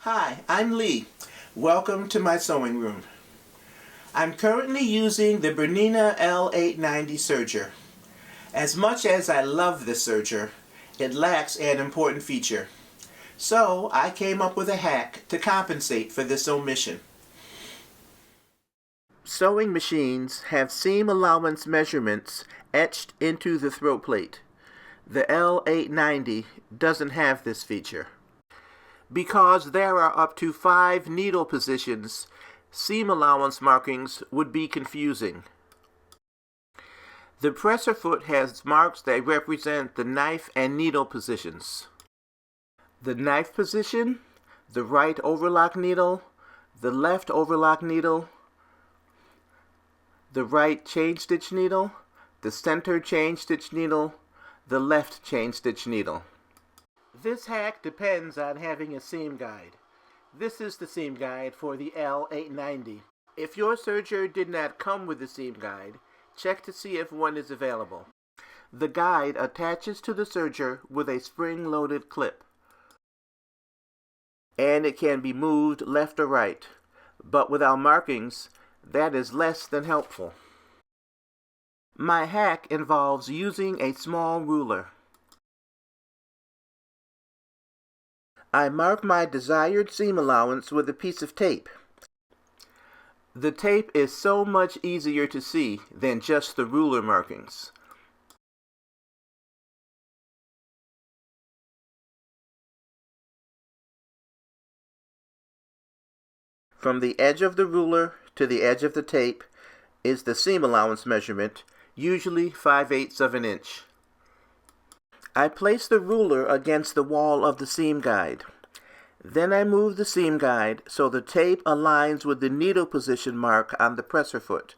Hi, I'm Lee. Welcome to my sewing room. I'm currently using the Bernina L890 serger. As much as I love this serger, it lacks an important feature. So I came up with a hack to compensate for this omission. Sewing machines have seam allowance measurements etched into the throat plate. The L890 doesn't have this feature. Because there are up to 5 needle positions, seam allowance markings would be confusing. The presser foot has marks that represent the knife and needle positions. The knife position, the right overlock needle, the left overlock needle, the right chain stitch needle, the center chain stitch needle, the left chain stitch needle. This hack depends on having a seam guide. This is the seam guide for the L890. If your serger did not come with the seam guide, check to see if one is available. The guide attaches to the serger with a spring-loaded clip, and it can be moved left or right, but without markings, that is less than helpful. My hack involves using a small ruler. I mark my desired seam allowance with a piece of tape. The tape is so much easier to see than just the ruler markings. From the edge of the ruler to the edge of the tape is the seam allowance measurement, usually 5/8 of an inch. I place the ruler against the wall of the seam guide. Then I move the seam guide so the tape aligns with the needle position mark on the presser foot.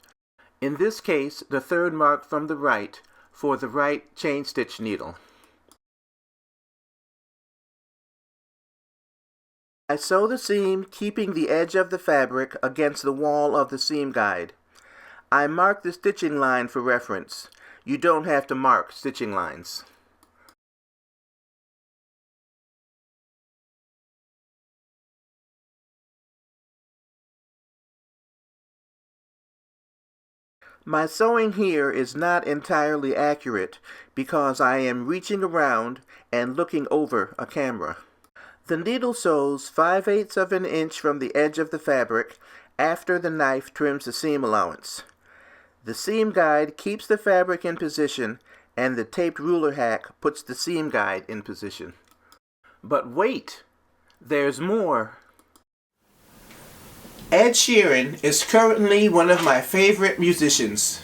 In this case, the third mark from the right for the right chain stitch needle. I sew the seam, keeping the edge of the fabric against the wall of the seam guide. I mark the stitching line for reference. You don't have to mark stitching lines. My sewing here is not entirely accurate because I am reaching around and looking over a camera. The needle sews 5/8 of an inch from the edge of the fabric after the knife trims the seam allowance. The seam guide keeps the fabric in position, and the taped ruler hack puts the seam guide in position. But wait! There's more! Ed Sheeran is currently one of my favorite musicians.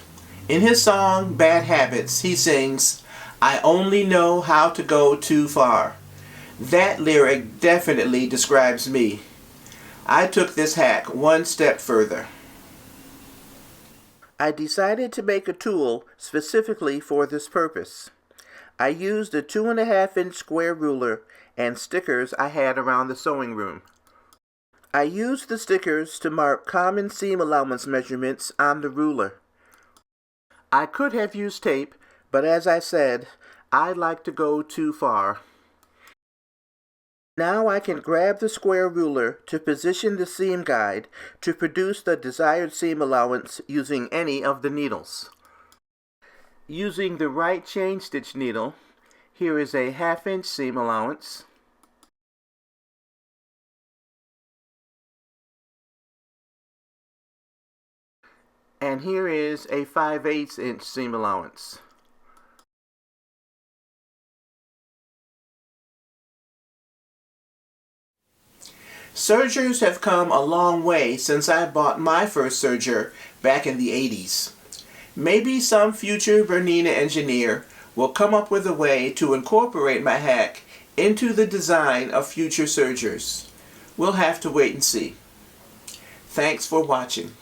In his song Bad Habits, he sings, "I only know how to go too far." That lyric definitely describes me. I took this hack one step further. I decided to make a tool specifically for this purpose. I used a 2.5-inch square ruler and stickers I had around the sewing room. I used the stickers to mark common seam allowance measurements on the ruler. I could have used tape, but as I said, I like to go too far. Now I can grab the square ruler to position the seam guide to produce the desired seam allowance using any of the needles. Using the right chain stitch needle, here is a 1/2-inch seam allowance. And here is a 5/8 inch seam allowance. Sergers have come a long way since I bought my first serger back in the 80s. Maybe some future Bernina engineer will come up with a way to incorporate my hack into the design of future sergers. We'll have to wait and see. Thanks for watching.